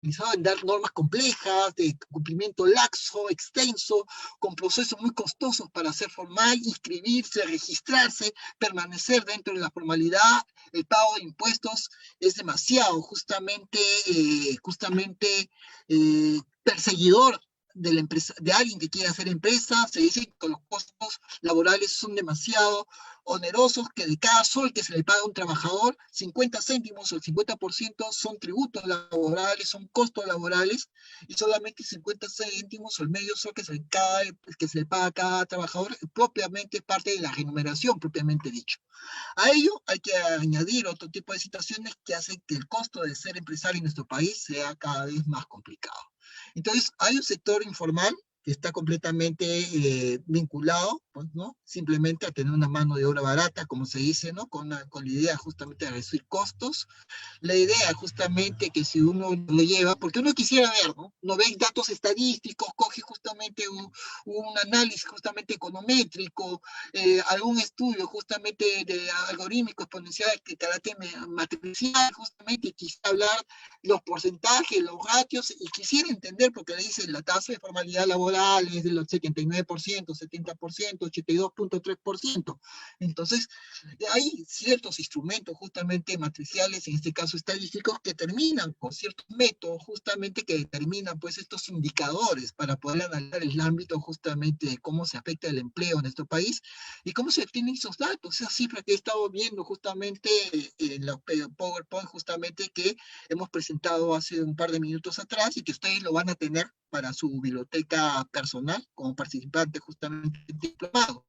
en dar normas complejas, de cumplimiento laxo, extenso, con procesos muy costosos para ser formal, inscribirse, registrarse, permanecer dentro de la formalidad, el pago de impuestos es demasiado, perseguidor de la empresa, de alguien que quiere hacer empresa. Se dice que los costos laborales son demasiado onerosos, que de cada sol que se le paga a un trabajador, 50 céntimos o el 50% son tributos laborales, son costos laborales, y solamente 50 céntimos o el medio sol que se le paga a cada trabajador propiamente parte de la remuneración, propiamente dicho. A ello hay que añadir otro tipo de situaciones que hacen que el costo de ser empresario en nuestro país sea cada vez más complicado. Entonces, hay un sector informal que está completamente vinculado, pues, ¿no? Simplemente a tener una mano de obra barata, como se dice, ¿no? Con la idea justamente de reducir costos, la idea justamente que si uno lo lleva, porque uno quisiera ver, ¿no? No ve datos estadísticos, coge justamente un análisis justamente econométrico, algún estudio justamente de algorítmico exponencial de carácter matricial, justamente, y quisiera hablar los porcentajes, los ratios, y quisiera entender, porque le dicen la tasa de formalidad laboral es del 79%, 70%, 82.3%. Entonces, hay ciertos instrumentos justamente matriciales, en este caso estadísticos, que terminan con ciertos métodos justamente que determinan pues estos indicadores para poder analizar el ámbito justamente de cómo se afecta el empleo en nuestro país y cómo se obtienen esos datos, esas cifras que he estado viendo justamente en la PowerPoint justamente que hemos presentado hace un par de minutos atrás y que ustedes lo van a tener para su biblioteca personal como participante justamente diplomado.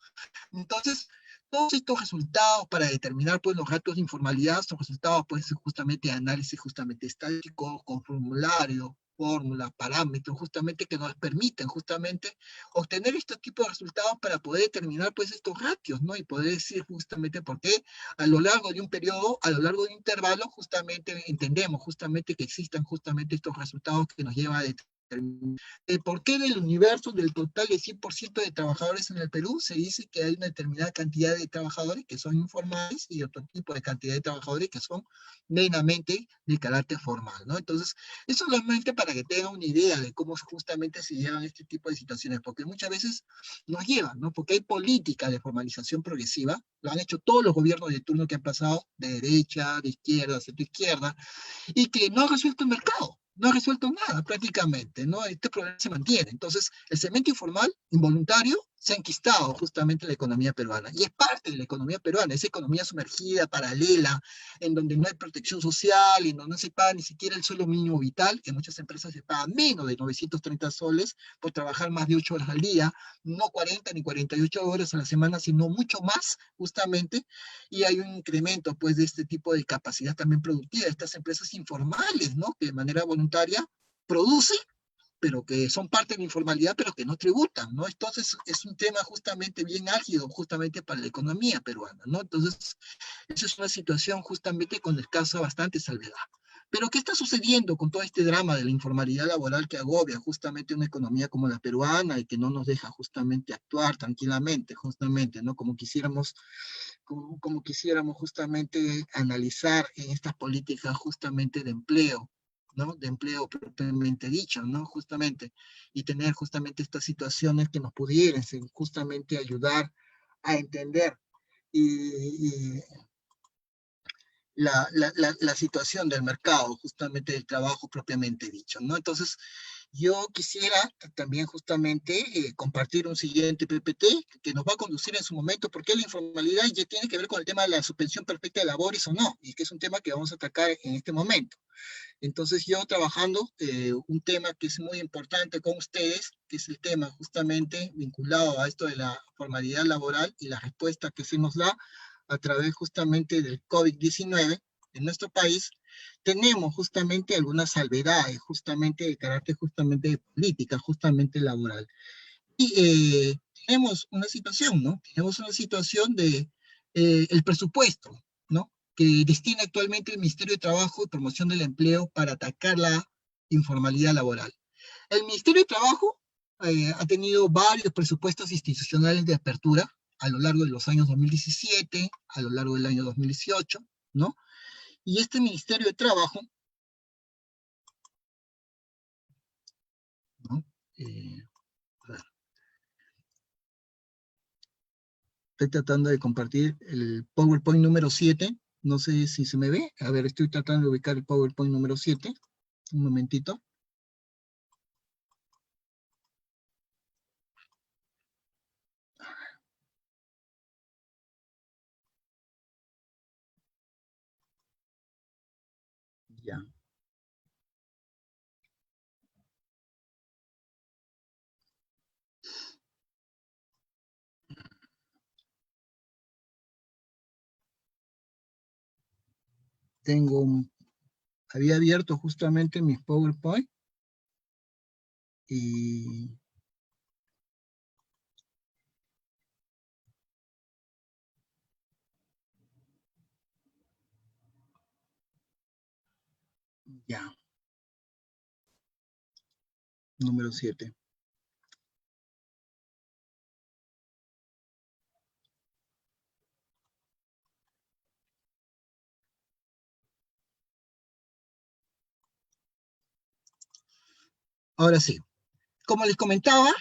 Entonces, todos estos resultados para determinar pues, los ratios de informalidad son resultados pues, justamente de análisis justamente estadístico, con formulario, fórmulas, parámetros, justamente que nos permiten justamente obtener este tipo de resultados para poder determinar pues estos ratios, ¿no? Y poder decir justamente por qué a lo largo de un periodo, a lo largo de un intervalo, justamente entendemos justamente que existan justamente estos resultados que nos llevan a determinar por qué del universo, del total de 100% de trabajadores en el Perú, se dice que hay una determinada cantidad de trabajadores que son informales y otro tipo de cantidad de trabajadores que son meramente de carácter formal, ¿no? Entonces, eso solamente para que tengan una idea de cómo justamente se llevan este tipo de situaciones, porque muchas veces nos llevan, ¿no? Porque hay política de formalización progresiva, lo han hecho todos los gobiernos de turno que han pasado, de derecha, de izquierda, centro izquierda, y que no ha resuelto el mercado, no ha resuelto nada prácticamente, ¿no? Este problema se mantiene. Entonces, el cemento informal, involuntario, se ha enquistado justamente en la economía peruana. Y es parte de la economía peruana, esa economía sumergida, paralela, en donde no hay protección social, en donde no se paga ni siquiera el sueldo mínimo vital, que en muchas empresas se paga menos de 930 soles por trabajar más de 8 horas al día, no 40 ni 48 horas a la semana, sino mucho más, justamente, y hay un incremento pues de este tipo de capacidad también productiva, de estas empresas informales, ¿no? Que de manera voluntaria producen, pero que son parte de la informalidad, pero que no tributan, ¿no? Entonces es un tema justamente bien álgido, justamente para la economía peruana, ¿no? Entonces, esa es una situación justamente con escasa bastante salvedad. Pero, ¿qué está sucediendo con todo este drama de la informalidad laboral que agobia justamente una economía como la peruana y que no nos deja justamente actuar tranquilamente, justamente, ¿no? Como quisiéramos justamente analizar en estas políticas justamente de empleo, ¿no? De empleo propiamente dicho, ¿no? Justamente, y tener justamente estas situaciones que nos pudieran justamente ayudar a entender y la situación del mercado, justamente del trabajo propiamente dicho, ¿no? Entonces, yo quisiera también justamente compartir un siguiente PPT que nos va a conducir en su momento, porque la informalidad ya tiene que ver con el tema de la suspensión perfecta de labores o no, y que es un tema que vamos a atacar en este momento. Entonces, yo trabajando un tema que es muy importante con ustedes, que es el tema justamente vinculado a esto de la formalidad laboral y la respuesta que se nos da a través justamente del COVID-19 en nuestro país, tenemos justamente algunas salvedades, justamente de carácter justamente de política, justamente laboral. Y tenemos una situación, ¿no? Tenemos una situación de el presupuesto, ¿no? Que destina actualmente el Ministerio de Trabajo y Promoción del Empleo para atacar la informalidad laboral. El Ministerio de Trabajo ha tenido varios presupuestos institucionales de apertura a lo largo de los años 2017, a lo largo del año 2018, ¿no? Y este Ministerio de Trabajo A ver, estoy tratando de compartir el PowerPoint número 7. No sé si se me ve. A ver, estoy tratando de ubicar el PowerPoint número 7. Un momentito. Ya. Había abierto justamente mis PowerPoint y ya, número 7. Ahora sí, como les comentaba,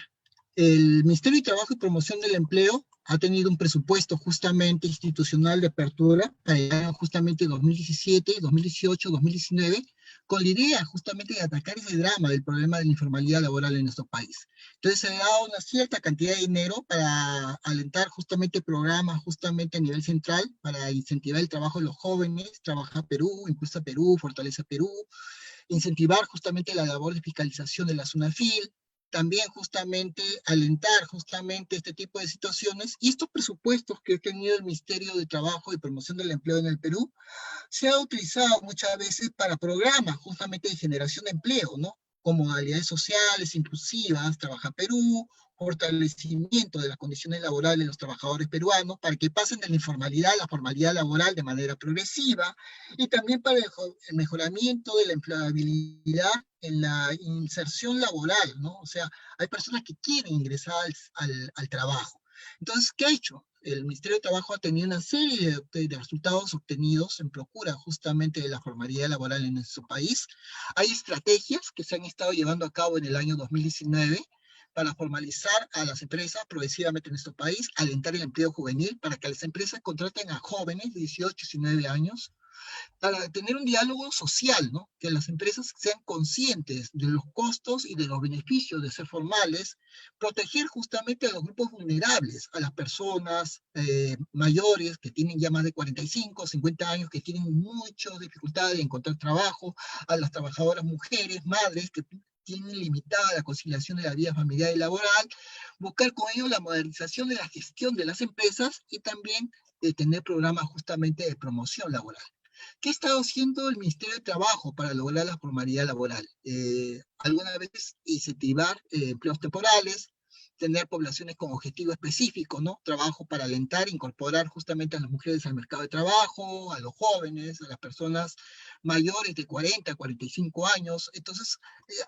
el Ministerio de Trabajo y Promoción del Empleo ha tenido un presupuesto justamente institucional de apertura para el año justamente 2017, 2018, 2019, con la idea justamente de atacar ese drama del problema de la informalidad laboral en nuestro país. Entonces se ha dado una cierta cantidad de dinero para alentar justamente programas justamente a nivel central para incentivar el trabajo de los jóvenes, Trabaja Perú, Impulsa Perú, Fortaleza Perú, incentivar justamente la labor de fiscalización de la SUNAFIL, también justamente alentar justamente este tipo de situaciones y estos presupuestos que ha tenido el Ministerio de Trabajo y Promoción del Empleo en el Perú se ha utilizado muchas veces para programas justamente de generación de empleo, ¿no? Con modalidades sociales, inclusivas, Trabaja Perú, fortalecimiento de las condiciones laborales de los trabajadores peruanos para que pasen de la informalidad a la formalidad laboral de manera progresiva y también para el mejoramiento de la empleabilidad en la inserción laboral, ¿no? O sea, hay personas que quieren ingresar al trabajo. Entonces, ¿qué ha hecho? El Ministerio de Trabajo ha tenido una serie de resultados obtenidos en procura justamente de la formalidad laboral en nuestro país. Hay estrategias que se han estado llevando a cabo en el año 2019 para formalizar a las empresas progresivamente en nuestro país, alentar el empleo juvenil para que las empresas contraten a jóvenes de 18, 19 años, para tener un diálogo social, ¿no? Que las empresas sean conscientes de los costos y de los beneficios de ser formales, proteger justamente a los grupos vulnerables, a las personas mayores que tienen ya más de 45, 50 años, que tienen muchas dificultades de encontrar trabajo, a las trabajadoras mujeres, madres que tienen limitada la conciliación de la vida familiar y laboral, buscar con ello la modernización de la gestión de las empresas y también tener programas justamente de promoción laboral. ¿Qué ha estado haciendo el Ministerio de Trabajo para lograr la formalidad laboral? Algunas veces incentivar empleos temporales, tener poblaciones con objetivo específico, ¿no? Trabajo para alentar, incorporar justamente a las mujeres al mercado de trabajo, a los jóvenes, a las personas mayores de 40, 45 años. Entonces,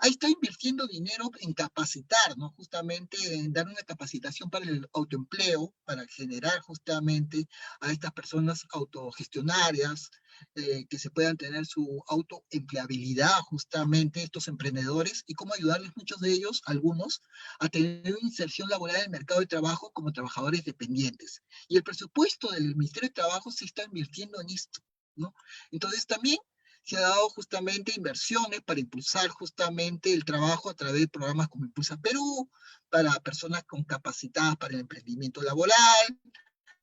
ahí está invirtiendo dinero en capacitar, ¿no? Justamente en dar una capacitación para el autoempleo, para generar justamente a estas personas autogestionarias, que se puedan tener su autoempleabilidad justamente estos emprendedores y cómo ayudarles muchos de ellos, algunos, a tener una inserción laboral en el mercado de trabajo como trabajadores dependientes. Y el presupuesto del Ministerio de Trabajo se está invirtiendo en esto, ¿no? Entonces también se ha dado justamente inversiones para impulsar justamente el trabajo a través de programas como Impulsa Perú, para personas con capacitadas para el emprendimiento laboral,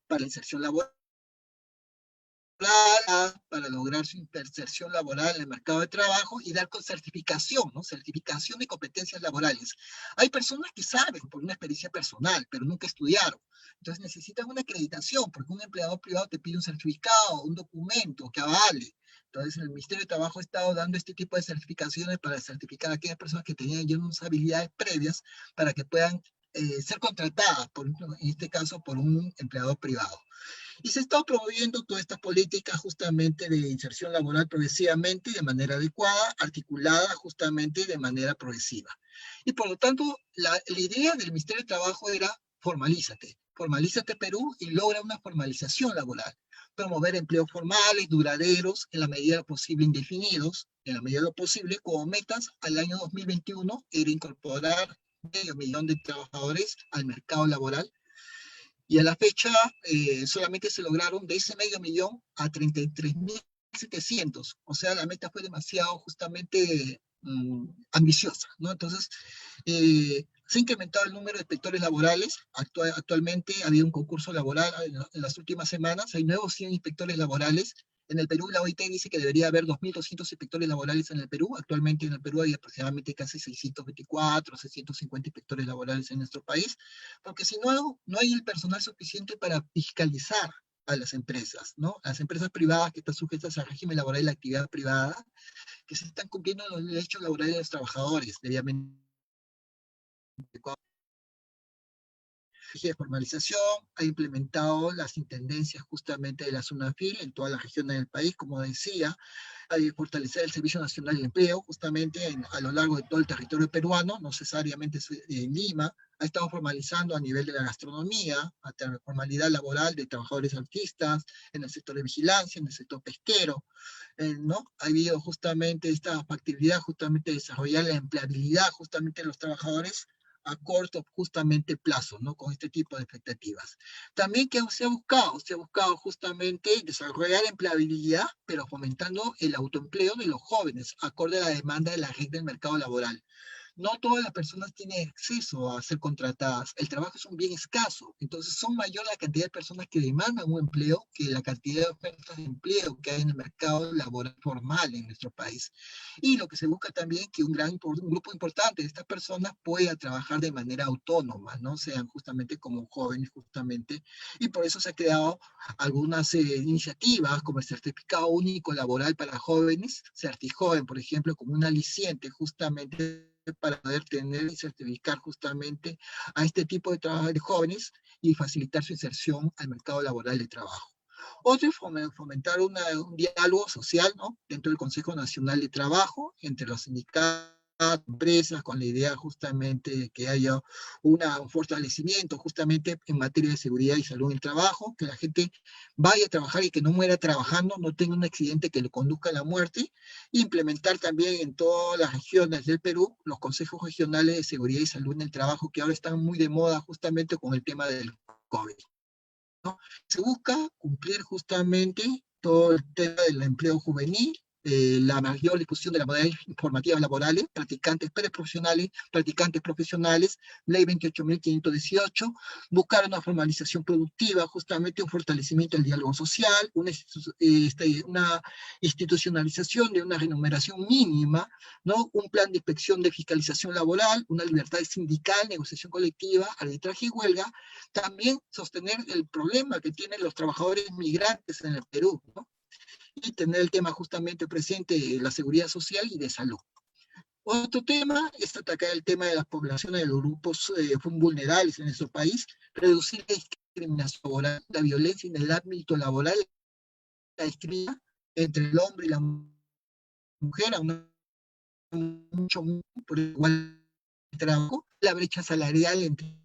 para la inserción laboral, para lograr su inserción laboral en el mercado de trabajo y dar con certificación, ¿no? Certificación de competencias laborales. Hay personas que saben por una experiencia personal, pero nunca estudiaron. Entonces necesitan una acreditación, porque un empleador privado te pide un certificado, un documento que avale. Entonces el Ministerio de Trabajo ha estado dando este tipo de certificaciones para certificar a aquellas personas que tenían ya unas habilidades previas para que puedan ser contratadas, en este caso, por un empleador privado. Y se está promoviendo todas estas políticas justamente de inserción laboral progresivamente, de manera adecuada, articulada justamente de manera progresiva. Y por lo tanto, la idea del Ministerio de Trabajo era formalízate, formalízate Perú y logra una formalización laboral. Promover empleos formales, duraderos, en la medida de lo posible indefinidos, en la medida de lo posible, como metas al año 2021 era incorporar medio millón de trabajadores al mercado laboral. Y a la fecha solamente se lograron de ese medio millón a 33.700. O sea, la meta fue demasiado justamente ambiciosa, ¿no? Entonces, se ha incrementado el número de inspectores laborales. Actualmente ha habido un concurso laboral en las últimas semanas. Hay nuevos 100 inspectores laborales. En el Perú, la OIT dice que debería haber 2.200 inspectores laborales en el Perú. Actualmente en el Perú hay aproximadamente casi 624, 650 inspectores laborales en nuestro país, porque si no, no hay el personal suficiente para fiscalizar a las empresas, ¿no? Las empresas privadas que están sujetas al régimen laboral y la actividad privada, que se están cumpliendo los derechos laborales de los trabajadores, debidamente de formalización, ha implementado las intendencias justamente de la SUNAFIL en todas las regiones del país, como decía, hay fortalecer el Servicio Nacional de Empleo, justamente a lo largo de todo el territorio peruano, no necesariamente en Lima, ha estado formalizando a nivel de la gastronomía, a la formalidad laboral de trabajadores artistas, en el sector de vigilancia, en el sector pesquero, ¿no? Ha habido justamente esta factibilidad, justamente de desarrollar la empleabilidad justamente de los trabajadores a corto justamente plazo, ¿no? Con este tipo de expectativas. También que se ha buscado justamente desarrollar empleabilidad, pero fomentando el autoempleo de los jóvenes, acorde a la demanda de la red del mercado laboral. No todas las personas tienen acceso a ser contratadas. El trabajo es un bien escaso, entonces son mayor la cantidad de personas que demandan un empleo que la cantidad de ofertas de empleo que hay en el mercado laboral formal en nuestro país. Y lo que se busca también es que un grupo importante de estas personas pueda trabajar de manera autónoma, ¿no? Sean justamente como jóvenes, justamente. Y por eso se ha creado algunas iniciativas como el Certificado Único Laboral para Jóvenes, Certijoven, por ejemplo, como un aliciente justamente para poder tener y certificar justamente a este tipo de trabajadores jóvenes y facilitar su inserción al mercado laboral de trabajo. Otro es fomentar un diálogo social, ¿no? Dentro del Consejo Nacional de Trabajo, entre los sindicatos, empresas, con la idea justamente de que haya un fortalecimiento justamente en materia de seguridad y salud en el trabajo, que la gente vaya a trabajar y que no muera trabajando, no tenga un accidente que le conduzca a la muerte. Implementar también en todas las regiones del Perú los consejos regionales de seguridad y salud en el trabajo, que ahora están muy de moda justamente con el tema del COVID, ¿no? Se busca cumplir justamente todo el tema del empleo juvenil, la mayor difusión de las modalidades informativas laborales, practicantes preprofesionales, practicantes profesionales, ley 28.518, buscar una formalización productiva, justamente un fortalecimiento del diálogo social, una institucionalización de una remuneración mínima, ¿no? Un plan de inspección de fiscalización laboral, una libertad sindical, negociación colectiva, arbitraje y huelga, también sostener el problema que tienen los trabajadores migrantes en el Perú, ¿no? Y tener el tema justamente presente de la seguridad social y de salud. Otro tema es atacar el tema de las poblaciones de los grupos vulnerables en nuestro país, reducir la discriminación laboral, la violencia en el ámbito laboral, la discriminación entre el hombre y la mujer, a mucho por igual trabajo, la brecha salarial entre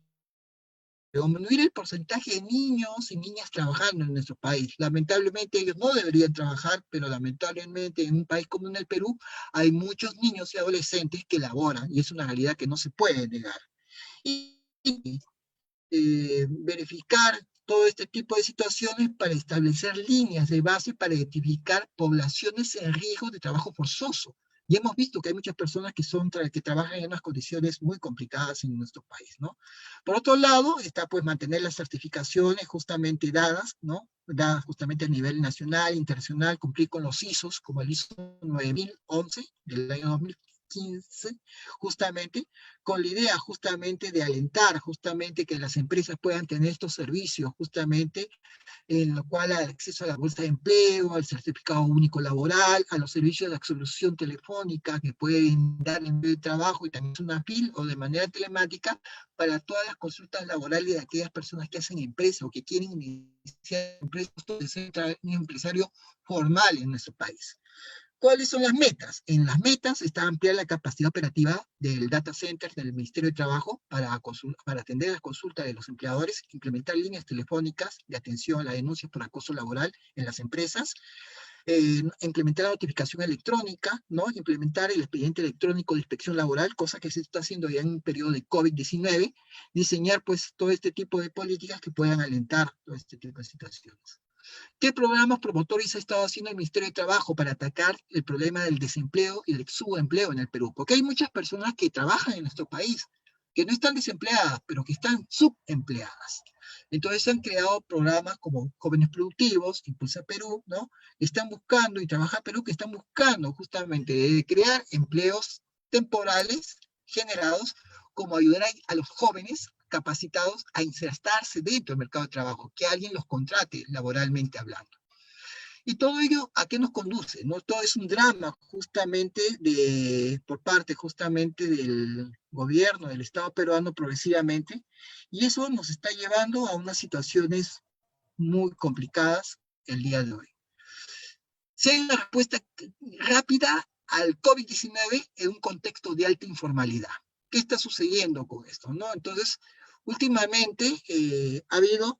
disminuir el porcentaje de niños y niñas trabajando en nuestro país. Lamentablemente ellos no deberían trabajar, pero lamentablemente en un país como en el Perú hay muchos niños y adolescentes que laboran y es una realidad que no se puede negar. Y verificar todo este tipo de situaciones para establecer líneas de base para identificar poblaciones en riesgo de trabajo forzoso. Y hemos visto que hay muchas personas que trabajan en unas condiciones muy complicadas en nuestro país, ¿no? Por otro lado, está pues mantener las certificaciones justamente dadas, ¿no? Dadas justamente a nivel nacional, internacional, cumplir con los ISOs, como el ISO 9011 del año 2015, justamente, con la idea justamente de alentar justamente que las empresas puedan tener estos servicios justamente en lo cual al acceso a la bolsa de empleo, al certificado único laboral, a los servicios de absolución telefónica que pueden dar en vez de trabajo y también es una FIL o de manera telemática para todas las consultas laborales de aquellas personas que hacen empresa o que quieren iniciar empresas de ser un empresario formal en nuestro país. ¿Cuáles son las metas? En las metas está ampliar la capacidad operativa del data center del Ministerio de Trabajo para atender las consultas de los empleadores, implementar líneas telefónicas de atención a las denuncias por acoso laboral en las empresas, implementar la notificación electrónica, ¿no? Implementar el expediente electrónico de inspección laboral, cosa que se está haciendo ya en un periodo de COVID-19, diseñar pues todo este tipo de políticas que puedan alentar todo este tipo de situaciones. ¿Qué programas promotores ha estado haciendo el Ministerio de Trabajo para atacar el problema del desempleo y el subempleo en el Perú? Porque hay muchas personas que trabajan en nuestro país, que no están desempleadas, pero que están subempleadas. Entonces se han creado programas como Jóvenes Productivos, Impulsa Perú, ¿no? Están buscando, y Trabaja Perú, que están buscando justamente crear empleos temporales generados como ayudar a los jóvenes capacitados a insertarse dentro del mercado de trabajo, que alguien los contrate laboralmente hablando. Y todo ello, ¿a qué nos conduce? ¿No? Todo es un drama justamente por parte justamente del gobierno, del Estado peruano progresivamente, y eso nos está llevando a unas situaciones muy complicadas el día de hoy. Si hay una respuesta rápida al COVID-19 en un contexto de alta informalidad. ¿Qué está sucediendo con esto? ¿No? Entonces, últimamente ha habido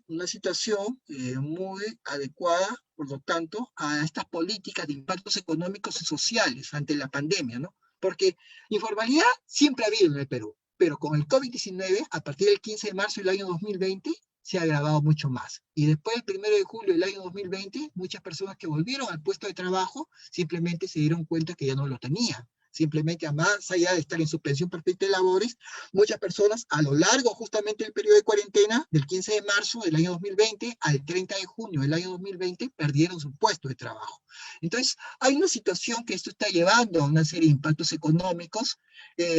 una situación muy adecuada, por lo tanto, a estas políticas de impactos económicos y sociales ante la pandemia, ¿no? Porque informalidad siempre ha habido en el Perú, pero con el COVID-19, a partir del 15 de marzo del año 2020, se ha agravado mucho más. Y después del 1 de julio del año 2020, muchas personas que volvieron al puesto de trabajo simplemente se dieron cuenta que ya no lo tenían. Simplemente, más allá de estar en suspensión perpetua de labores, muchas personas a lo largo justamente del periodo de cuarentena, del 15 de marzo del año 2020 al 30 de junio del año 2020, perdieron su puesto de trabajo. Entonces, hay una situación que esto está llevando a una serie de impactos económicos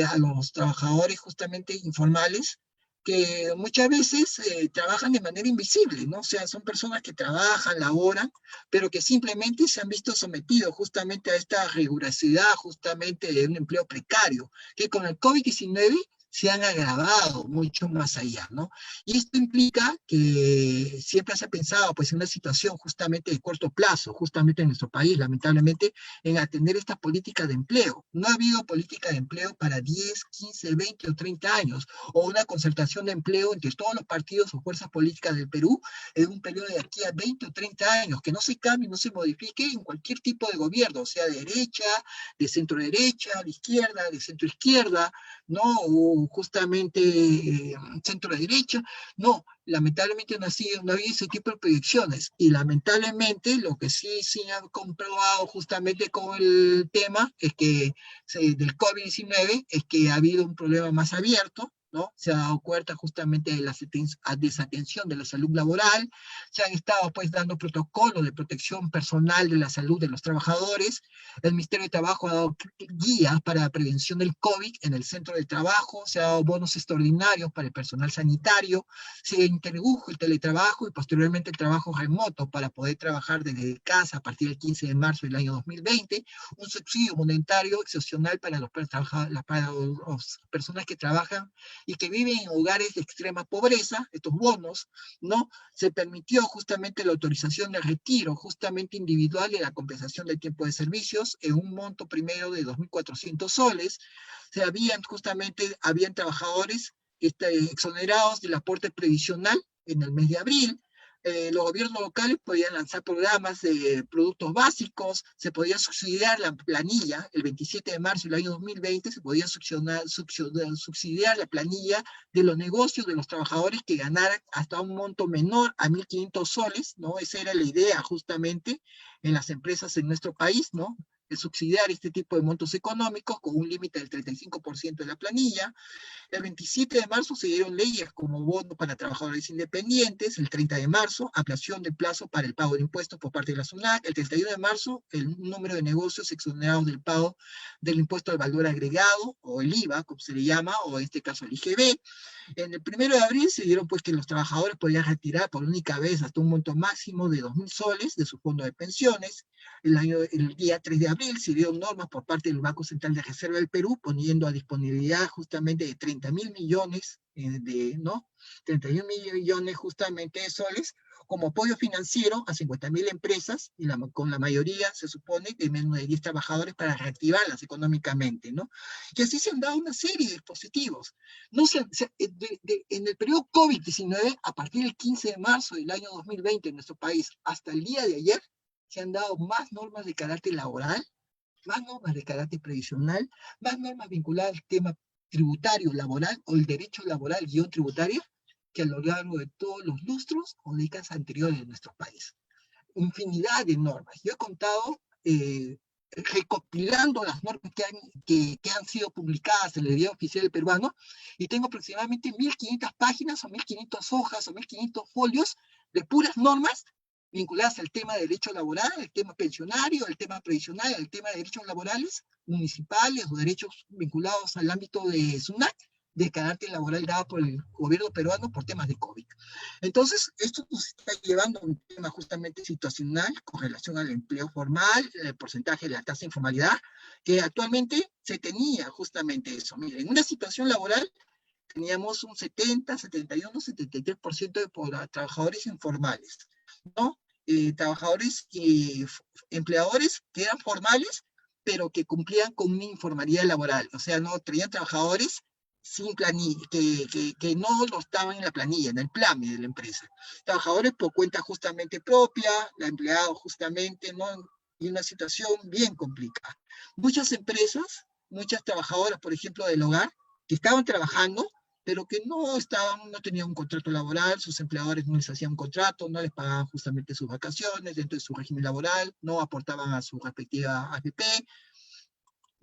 a los trabajadores justamente informales, que muchas veces trabajan de manera invisible, ¿no? O sea, son personas que trabajan, laboran, pero que simplemente se han visto sometidos justamente a esta rigurosidad, justamente de un empleo precario, que con el COVID-19 se han agravado mucho más allá, ¿no? Y esto implica que siempre se ha pensado, pues, en una situación justamente de corto plazo, justamente en nuestro país, lamentablemente, en atender esta política de empleo. No ha habido política de empleo para 10, 15, 20 o 30 años, o una concertación de empleo entre todos los partidos o fuerzas políticas del Perú en un periodo de aquí a 20 o 30 años, que no se cambie, no se modifique en cualquier tipo de gobierno, sea de derecha, de centro derecha, de izquierda, de centro izquierda, ¿no? O justamente centro derecha. No, lamentablemente no ha habido ese tipo de proyecciones. Y lamentablemente lo que sí han comprobado justamente con el tema es que del COVID-19 es que ha habido un problema más abierto, ¿no? Se ha dado cuenta justamente de la desatención de la salud laboral, se han estado pues dando protocolos de protección personal de la salud de los trabajadores, el Ministerio de Trabajo ha dado guías para la prevención del COVID en el centro de trabajo, se ha dado bonos extraordinarios para el personal sanitario, se introdujo el teletrabajo y posteriormente el trabajo remoto para poder trabajar desde casa a partir del 15 de marzo del año 2020, un subsidio monetario excepcional para las personas que trabajan y que viven en hogares de extrema pobreza, estos bonos, ¿no? Se permitió justamente la autorización de retiro, justamente individual de la compensación del tiempo de servicios en un monto primero de 2.400 soles. Habían trabajadores exonerados del aporte previsional en el mes de abril. Los gobiernos locales podían lanzar programas de productos básicos, se podía subsidiar la planilla, el 27 de marzo del año 2020 se podía subsidiar la planilla de los negocios de los trabajadores que ganaran hasta un monto menor a 1.500 soles, ¿no? Esa era la idea justamente en las empresas en nuestro país, ¿no? De subsidiar este tipo de montos económicos con un límite del 35% de la planilla. El 27 de marzo se dieron leyes como bono para trabajadores independientes, el 30 de marzo, ampliación de plazo para el pago de impuestos por parte de la SUNAT, el 31 de marzo, el número de negocios exonerados del pago del impuesto al valor agregado, o el IVA, como se le llama, o en este caso el IGB. En el 1 de abril se dieron pues que los trabajadores podían retirar por única vez hasta un monto máximo de 2.000 soles de su fondo de pensiones. El día 3 de abril se dieron normas por parte del Banco Central de Reserva del Perú, poniendo a disponibilidad justamente de 30.000 millones, ¿no? 31 millones justamente de soles, como apoyo financiero a 50.000 empresas, y con la mayoría se supone de menos de 10 trabajadores para reactivarlas económicamente, ¿no? Y así se han dado una serie de dispositivos. No en el periodo COVID-19, a partir del 15 de marzo del año 2020 en nuestro país, hasta el día de ayer, se han dado más normas de carácter laboral, más normas de carácter previsional, más normas vinculadas al tema tributario laboral o el derecho laboral guión tributario que a lo largo de todos los lustros o décadas anteriores de nuestro país. Infinidad de normas. Yo he contado, recopilando las normas que han sido publicadas en el Diario Oficial Peruano, y tengo aproximadamente 1.500 páginas o 1.500 hojas o 1.500 folios de puras normas vinculadas al tema de derecho laboral, al tema pensionario, al tema previsional, al tema de derechos laborales municipales o derechos vinculados al ámbito de SUNAT, de carácter laboral dado por el gobierno peruano por temas de COVID. Entonces, esto nos está llevando a un tema justamente situacional con relación al empleo formal, el porcentaje de la tasa de informalidad, que actualmente se tenía justamente eso. Miren, en una situación laboral teníamos un 70, 71, 73% de trabajadores informales, ¿no? Trabajadores y empleadores que eran formales, pero que cumplían con una informalidad laboral, o sea, no tenían trabajadores sin planilla, que no lo estaban en la planilla, en el PLAME de la empresa. Trabajadores por cuenta justamente propia, la empleado justamente, ¿no? Y una situación bien complicada. Muchas empresas, muchas trabajadoras, por ejemplo, del hogar, que estaban trabajando, pero que no tenían un contrato laboral, sus empleadores no les hacían un contrato, no les pagaban justamente sus vacaciones dentro de su régimen laboral, no aportaban a su respectiva AFP,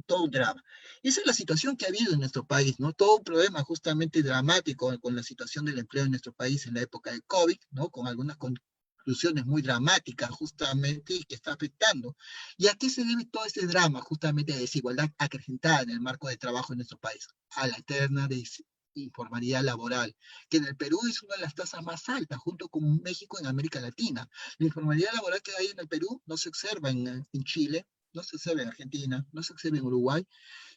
todo un drama. Esa es la situación que ha habido en nuestro país, ¿no? Todo un problema justamente dramático con la situación del empleo en nuestro país en la época del COVID, ¿no? Con algunas conclusiones muy dramáticas justamente y que está afectando. ¿Y a qué se debe todo ese drama justamente de desigualdad acrecentada en el marco de trabajo en nuestro país? A la eterna informalidad laboral, que en el Perú es una de las tasas más altas, junto con México en América Latina. La informalidad laboral que hay en el Perú no se observa en Chile, no se observa en Argentina, no se observa en Uruguay,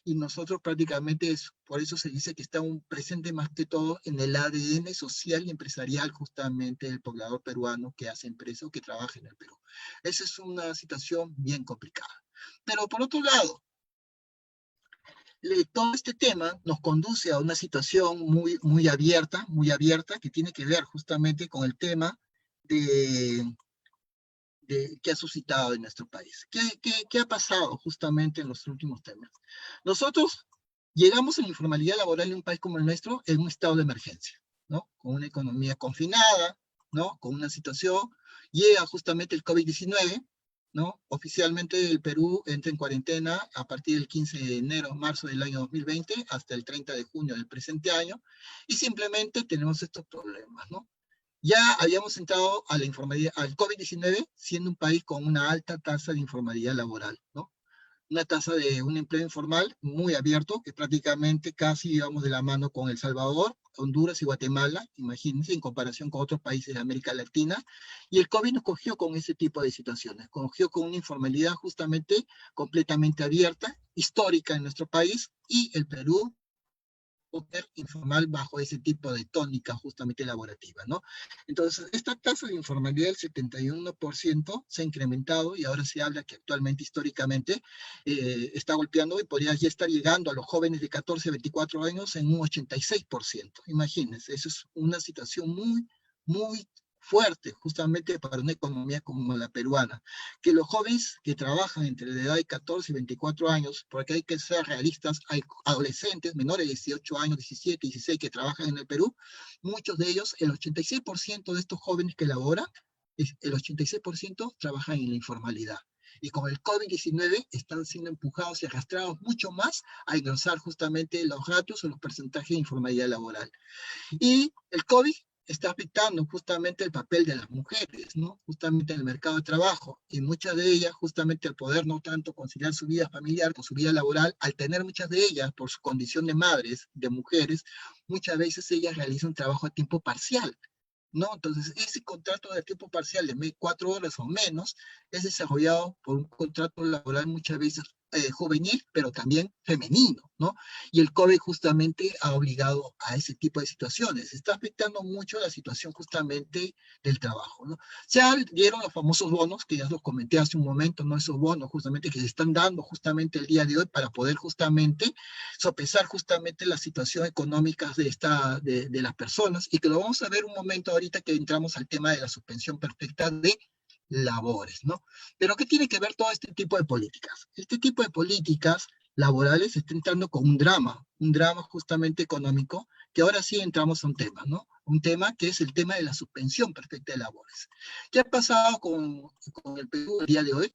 y nosotros prácticamente por eso se dice que está presente más que todo en el ADN social y empresarial justamente del poblador peruano que hace empresa o que trabaja en el Perú. Esa es una situación bien complicada. Pero por otro lado, todo este tema nos conduce a una situación muy abierta, que tiene que ver justamente con el tema que ha suscitado en nuestro país. ¿Qué ha pasado justamente en los últimos temas? Nosotros llegamos a la informalidad laboral en un país como el nuestro en un estado de emergencia, ¿no? Con una economía confinada, ¿no? Con una situación, llega justamente el COVID-19, ¿no? Oficialmente el Perú entra en cuarentena a partir del 15 de enero, marzo del año 2020 hasta el 30 de junio del presente año, y simplemente tenemos estos problemas, ¿no? Ya habíamos entrado a la informalidad, al COVID-19, siendo un país con una alta tasa de informalidad laboral, ¿no? Una tasa de un empleo informal muy abierto, que prácticamente casi íbamos de la mano con El Salvador, Honduras y Guatemala, imagínense, en comparación con otros países de América Latina, y el COVID nos cogió con ese tipo de situaciones, cogió con una informalidad justamente completamente abierta, histórica en nuestro país, y el Perú informal bajo ese tipo de tónica justamente laborativa, ¿no? Entonces, esta tasa de informalidad del 71% se ha incrementado y ahora se habla que actualmente, históricamente, está golpeando y podría ya estar llegando a los jóvenes de 14 a 24 años en un 86%. Imagínense, eso es una situación muy fuerte justamente para una economía como la peruana, que los jóvenes que trabajan entre la edad de 14 y 24 años, porque hay que ser realistas, hay adolescentes menores de 18 años, 17, 16 que trabajan en el Perú, muchos de ellos, el 86% de estos jóvenes que laboran, el 86% trabajan en la informalidad. Y con el COVID-19 están siendo empujados y arrastrados mucho más a engrosar justamente los ratios o los porcentajes de informalidad laboral. Y el COVID está afectando justamente el papel de las mujeres, ¿no? Justamente en el mercado de trabajo, y muchas de ellas, justamente al poder no tanto conciliar su vida familiar con su vida laboral, al tener muchas de ellas, por su condición de madres, de mujeres, muchas veces ellas realizan un trabajo a tiempo parcial, ¿no? Entonces, ese contrato de tiempo parcial de 4 horas o menos es desarrollado por un contrato laboral muchas veces juvenil, pero también femenino, ¿no? Y el COVID justamente ha obligado a ese tipo de situaciones. Está afectando mucho la situación justamente del trabajo, ¿no? Se dieron los famosos bonos, que ya los comenté hace un momento, ¿no? Esos bonos justamente que se están dando justamente el día de hoy para poder justamente sopesar justamente la situación económica de las personas, y que lo vamos a ver un momento ahorita que entramos al tema de la suspensión perfecta de labores, ¿no? Pero ¿qué tiene que ver todo este tipo de políticas? Este tipo de políticas laborales está entrando con un drama justamente económico, que ahora sí entramos a un tema, ¿no? Un tema que es el tema de la suspensión perfecta de labores. ¿Qué ha pasado con el Perú el día de hoy?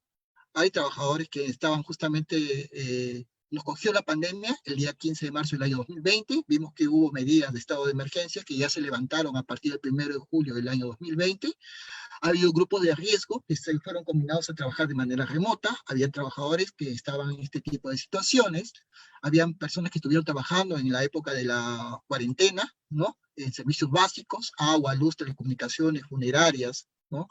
Hay trabajadores que estaban justamente, nos cogió la pandemia el día 15 de marzo del año 2020, vimos que hubo medidas de estado de emergencia que ya se levantaron a partir del 1 de julio del año 2020. Ha habido grupos de riesgo que se fueron combinados a trabajar de manera remota, había trabajadores que estaban en este tipo de situaciones, habían personas que estuvieron trabajando en la época de la cuarentena, ¿no? En servicios básicos, agua, luz, telecomunicaciones, funerarias, ¿no?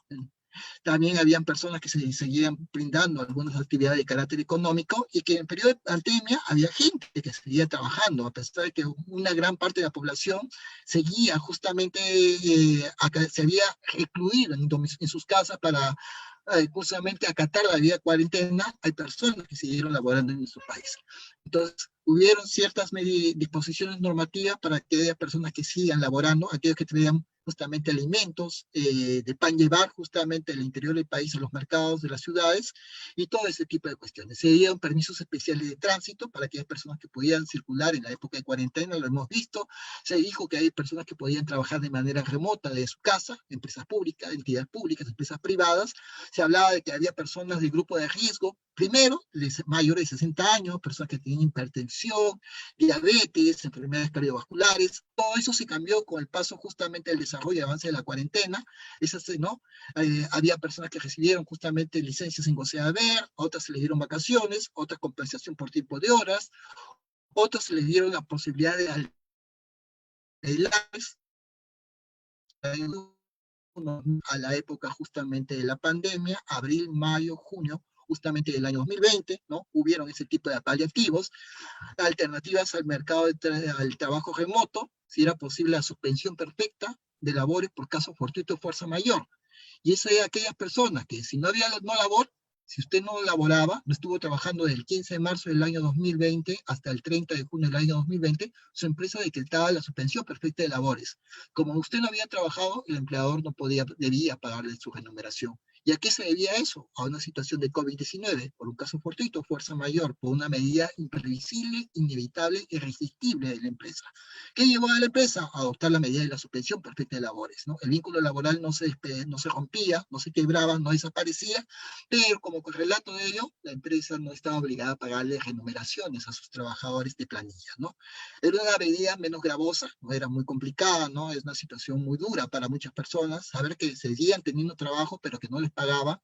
También habían personas que se seguían brindando algunas actividades de carácter económico y que en el periodo de pandemia había gente que seguía trabajando, a pesar de que una gran parte de la población seguía justamente, se había recluido en sus casas para justamente acatar la vida cuarentena. Hay personas que siguieron laborando en nuestro país. Entonces, hubieron ciertas disposiciones normativas para que haya personas que sigan laborando, aquellos que tenían justamente alimentos, de pan llevar justamente del interior del país a los mercados de las ciudades y todo ese tipo de cuestiones. Se dieron permisos especiales de tránsito para aquellas personas que podían circular en la época de cuarentena, lo hemos visto. Se dijo que hay personas que podían trabajar de manera remota desde su casa, empresas públicas, entidades públicas, empresas privadas. Se hablaba de que había personas del grupo de riesgo, primero, mayores de 60 años, personas que tenían hipertensión, diabetes, enfermedades cardiovasculares. Todo eso se cambió con el paso justamente del desarrollo y avance de la cuarentena. Esas, ¿no? Había personas que recibieron justamente licencias en goce de haber, otras se les dieron vacaciones, otras compensación por tiempo de horas, otras se les dieron la posibilidad de adelantar a la época justamente de la pandemia, abril, mayo, junio, justamente del año 2020, ¿no? Hubieron ese tipo de paliativos, alternativas al mercado al trabajo remoto, si era posible la suspensión perfecta de labores por caso fortuito de fuerza mayor. Y eso es aquellas personas que si no había no labor, si usted no laboraba, no estuvo trabajando desde el 15 de marzo del año 2020 hasta el 30 de junio del año 2020, su empresa decretaba la suspensión perfecta de labores. Como usted no había trabajado, el empleador no debía pagarle su remuneración. ¿Y a qué se debía eso? A una situación de COVID-19, por un caso fortuito, fuerza mayor, por una medida imprevisible, inevitable, irresistible de la empresa. ¿Qué llevó a la empresa? A adoptar la medida de la suspensión perfecta de labores, ¿no? El vínculo laboral no se rompía, no se quebraba, no desaparecía, pero como correlato de ello, la empresa no estaba obligada a pagarle remuneraciones a sus trabajadores de planilla, ¿no? Era una medida menos gravosa, no era muy complicada, ¿no? Es una situación muy dura para muchas personas, saber que seguían teniendo trabajo, pero que no les pagaba,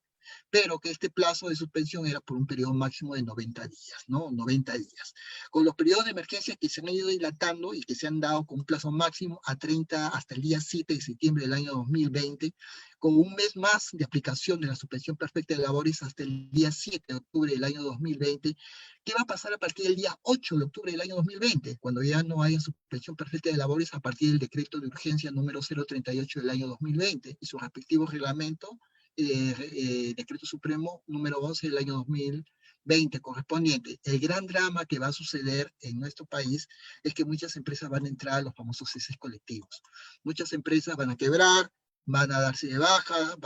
pero que este plazo de suspensión era por un periodo máximo de 90 días, ¿no? 90 días. Con los periodos de emergencia que se han ido dilatando y que se han dado con un plazo máximo a 30, hasta el día 7 de septiembre del año 2020, con un mes más de aplicación de la suspensión perfecta de labores hasta el día 7 de octubre del año 2020, ¿qué va a pasar a partir del día 8 de octubre del año 2020, cuando ya no haya suspensión perfecta de labores a partir del decreto de urgencia número 038 del año 2020 y su respectivo reglamento, decreto supremo número 11 del año 2020 correspondiente? El gran drama que va a suceder en nuestro país es que muchas empresas van a entrar a los famosos ceses colectivos. Muchas empresas van a quebrar, van a darse de baja,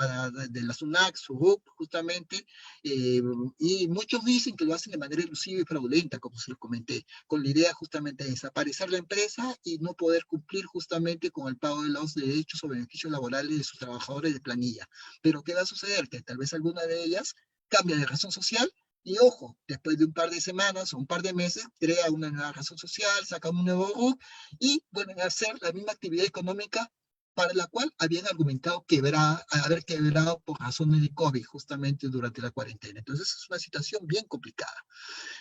de la SUNAC, SUBUC, justamente, y muchos dicen que lo hacen de manera elusiva y fraudulenta, como se los comenté, con la idea justamente de desaparecer la empresa y no poder cumplir justamente con el pago de los derechos o beneficios laborales de sus trabajadores de planilla. Pero ¿qué va a suceder? Que tal vez alguna de ellas cambia de razón social y ojo, después de un par de semanas o un par de meses, crea una nueva razón social, saca un nuevo RUC y vuelven a hacer la misma actividad económica para la cual habían argumentado haber quebrado por razones de COVID justamente durante la cuarentena. Entonces es una situación bien complicada.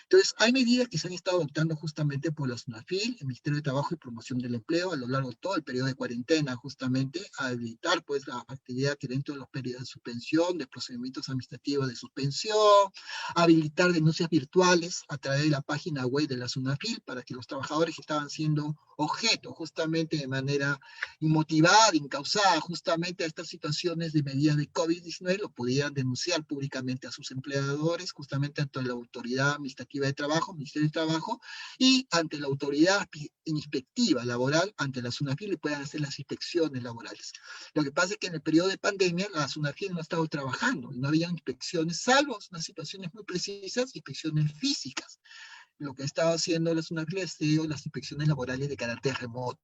Entonces, hay medidas que se han estado adoptando justamente por la SUNAFIL, el Ministerio de Trabajo y Promoción del Empleo, a lo largo de todo el periodo de cuarentena, justamente, a habilitar pues la actividad que dentro de los periodos de suspensión, de procedimientos administrativos de suspensión, habilitar denuncias virtuales a través de la página web de la SUNAFIL para que los trabajadores que estaban siendo objeto justamente de manera inmotivada impunidad incausada justamente a estas situaciones de medidas de COVID-19 lo pudieran denunciar públicamente a sus empleadores, justamente ante la Autoridad Administrativa de Trabajo, Ministerio de Trabajo, y ante la Autoridad Inspectiva Laboral, ante la SUNAFIL, le puedan hacer las inspecciones laborales. Lo que pasa es que en el periodo de pandemia la SUNAFIL no ha estado trabajando y no había inspecciones, salvo unas situaciones muy precisas, inspecciones físicas. Lo que estaba haciendo la SUNAFIL es las inspecciones laborales de carácter remoto,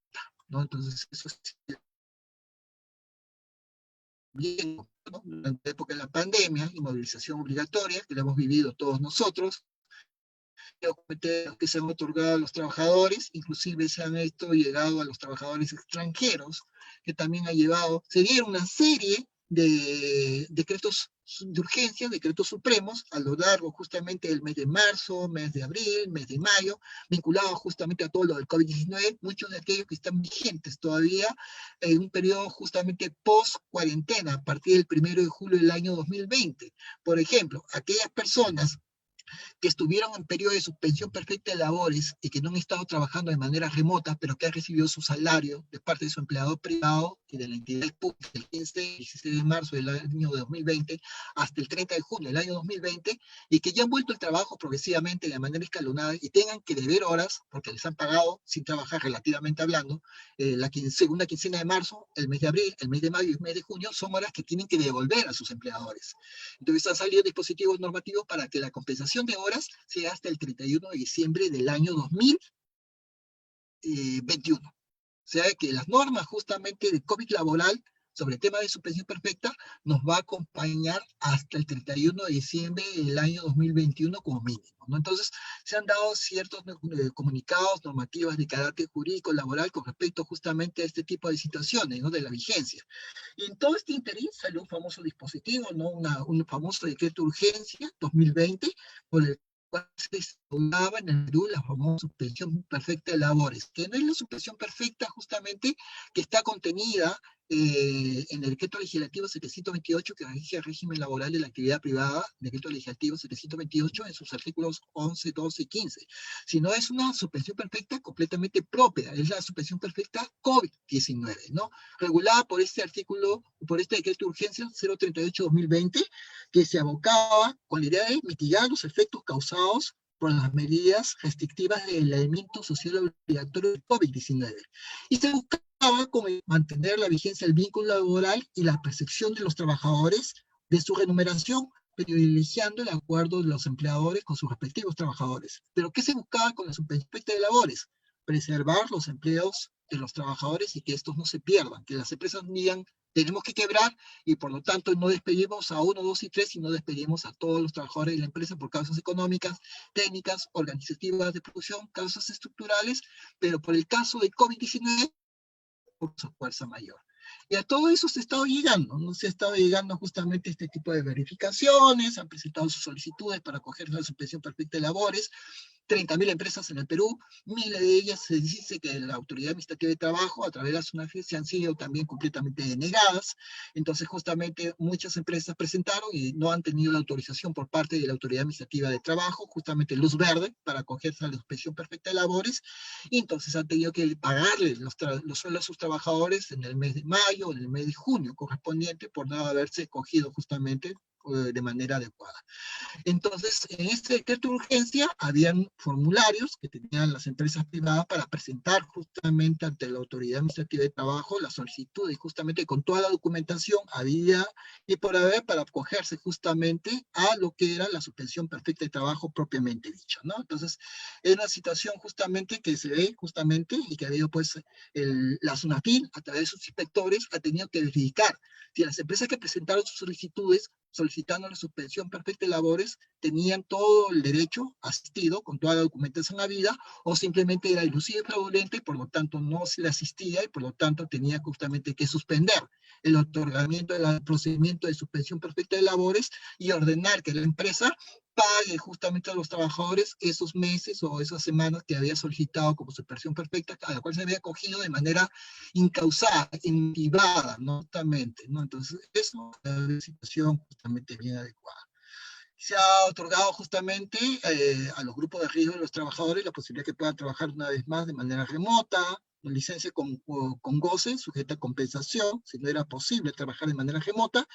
¿no? Entonces, eso es bien, ¿no? Durante la época de la pandemia y movilización obligatoria, que la hemos vivido todos nosotros, que se han otorgado a los trabajadores, inclusive se han llegado a los trabajadores extranjeros, que también ha llevado, se dieron una serie de decretos de urgencia, decretos supremos, a lo largo justamente del mes de marzo, mes de abril, mes de mayo, vinculados justamente a todo lo del COVID-19, muchos de aquellos que están vigentes todavía en un periodo justamente post-cuarentena, a partir del 1 de julio del año 2020. Por ejemplo, aquellas personas que estuvieron en periodo de suspensión perfecta de labores y que no han estado trabajando de manera remota, pero que han recibido su salario de parte de su empleador privado y de la entidad pública el 15 y 16 de marzo del año 2020 hasta el 30 de junio del año 2020 y que ya han vuelto al trabajo progresivamente de manera escalonada y tengan que deber horas porque les han pagado sin trabajar relativamente hablando, la segunda quincena de marzo, el mes de abril, el mes de mayo y el mes de junio son horas que tienen que devolver a sus empleadores. Entonces han salido dispositivos normativos para que la compensación de horas sea hasta el 31 de diciembre del año 2021. O sea que las normas justamente de COVID laboral sobre el tema de suspensión perfecta nos va a acompañar hasta el 31 de diciembre del año 2021 como mínimo, ¿no? Entonces, se han dado ciertos comunicados, normativas de carácter jurídico laboral con respecto justamente a este tipo de situaciones, ¿no? De la vigencia. Y en todo este interés salió un famoso dispositivo, ¿no? Un famoso decreto de urgencia 2020, por el cual se instauraba en el Perú la famosa suspensión perfecta de labores, que no es la suspensión perfecta justamente que está contenida en el decreto legislativo 728 que rige el régimen laboral de la actividad privada, decreto legislativo 728 en sus artículos 11, 12 y 15, sino es una suspensión perfecta completamente propia, es la suspensión perfecta COVID-19, ¿no? Regulada por este artículo, por este decreto de urgencia 038-2020, que se abocaba con la idea de mitigar los efectos causados por las medidas restrictivas del aislamiento social obligatorio del COVID-19. Y se buscaba con mantener la vigencia del vínculo laboral y la percepción de los trabajadores de su remuneración, privilegiando el acuerdo de los empleadores con sus respectivos trabajadores. Pero ¿qué se buscaba con la suspensión de labores? Preservar los empleos de los trabajadores y que estos no se pierdan, que las empresas digan tenemos que quebrar y por lo tanto no despedimos a 1, 2 y 3, sino despedimos a todos los trabajadores de la empresa por causas económicas, técnicas, organizativas de producción, causas estructurales, pero por el caso de COVID-19, por su fuerza mayor. Y a todo eso se ha estado llegando, ¿no? Se ha estado llegando justamente este tipo de verificaciones, han presentado sus solicitudes para acoger la suspensión perfecta de labores, 30.000 empresas en el Perú, miles de ellas se dice que la Autoridad Administrativa de Trabajo, a través de la SUNAFIL, se han sido también completamente denegadas. Entonces, justamente, muchas empresas presentaron y no han tenido la autorización por parte de la Autoridad Administrativa de Trabajo, justamente luz verde, para acogerse a la suspensión perfecta de labores, y entonces han tenido que pagarle los sueldos a sus trabajadores en el mes de mayo, en el mes de junio correspondiente, por no haberse cogido justamente de manera adecuada. Entonces, en este decreto de urgencia habían formularios que tenían las empresas privadas para presentar justamente ante la Autoridad Administrativa de Trabajo la solicitud y justamente con toda la documentación había y por haber para acogerse justamente a lo que era la suspensión perfecta de trabajo propiamente dicha, ¿no? Entonces, es una situación justamente que se ve justamente y que ha habido pues la SUNAFIL a través de sus inspectores ha tenido que verificar si las empresas que presentaron sus solicitudes solicitando la suspensión perfecta de labores tenían todo el derecho asistido con toda la documentación habida o simplemente era ilusiva y fraudulenta y por lo tanto no se le asistía y por lo tanto tenía justamente que suspender el otorgamiento del procedimiento de suspensión perfecta de labores y ordenar que la empresa pague justamente a los trabajadores esos meses o esas semanas que había solicitado como suspensión perfecta, a la cual se había acogido de manera incausada, inmotivada, ¿no? Justamente, ¿no? Entonces, eso es una situación justamente bien adecuada. Se ha otorgado justamente a los grupos de riesgo de los trabajadores la posibilidad que puedan trabajar una vez más de manera remota, licencia con goce, sujeta a compensación, si no era posible trabajar de manera remota,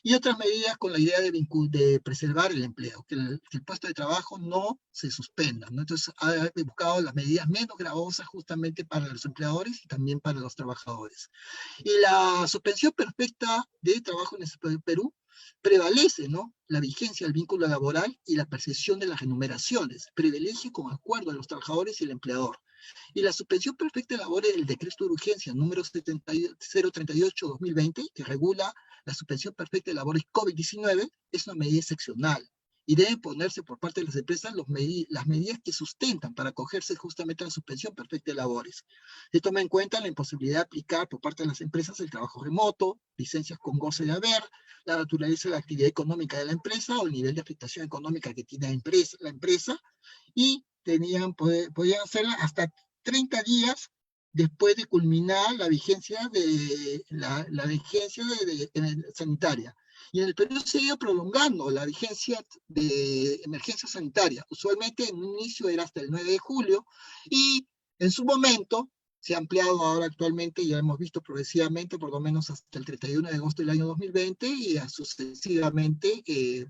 y otras medidas con la idea de preservar el empleo, que el puesto de trabajo no se suspenda, ¿no? Entonces, ha buscado las medidas menos gravosas justamente para los empleadores y también para los trabajadores. Y la suspensión perfecta de trabajo en el Perú prevalece, ¿no? La vigencia del vínculo laboral y la percepción de las remuneraciones, privilegio con acuerdo a los trabajadores y el empleador. Y la suspensión perfecta de labores del decreto de urgencia número 038-2020, que regula la suspensión perfecta de labores COVID-19, es una medida excepcional y deben ponerse por parte de las empresas las medidas que sustentan para acogerse justamente a la suspensión perfecta de labores. Se toma en cuenta la imposibilidad de aplicar por parte de las empresas el trabajo remoto, licencias con goce de haber, la naturaleza de la actividad económica de la empresa o el nivel de afectación económica que tiene la empresa, y podían hacerla hasta 30 días después de culminar la vigencia sanitaria. Y en el Perú se ha ido prolongando la vigencia de emergencia sanitaria. Usualmente en un inicio era hasta el 9 de julio y en su momento se ha ampliado ahora actualmente, ya hemos visto progresivamente, por lo menos hasta el 31 de agosto del año 2020 y sucesivamente,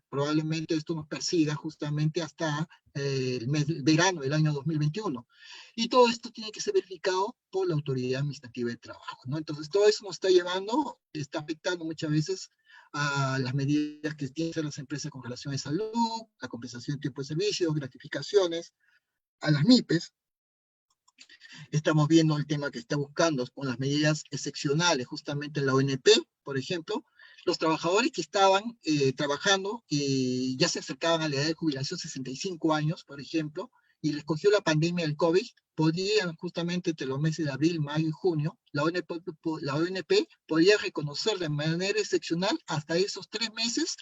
probablemente esto nos persiga justamente hasta el verano del año 2021. Y todo esto tiene que ser verificado por la Autoridad Administrativa de Trabajo, ¿no? Entonces, todo eso nos está llevando, está afectando muchas veces a las medidas que tienen las empresas con relación a salud, la compensación de tiempo de servicio, gratificaciones, a las MIPES. Estamos viendo el tema que está buscando con las medidas excepcionales, justamente en la ONP, por ejemplo, los trabajadores que estaban trabajando y ya se acercaban a la edad de jubilación, 65 años, por ejemplo, y les cogió la pandemia del COVID, podían justamente entre los meses de abril, mayo y junio, la ONP podía reconocer de manera excepcional hasta esos 3 meses,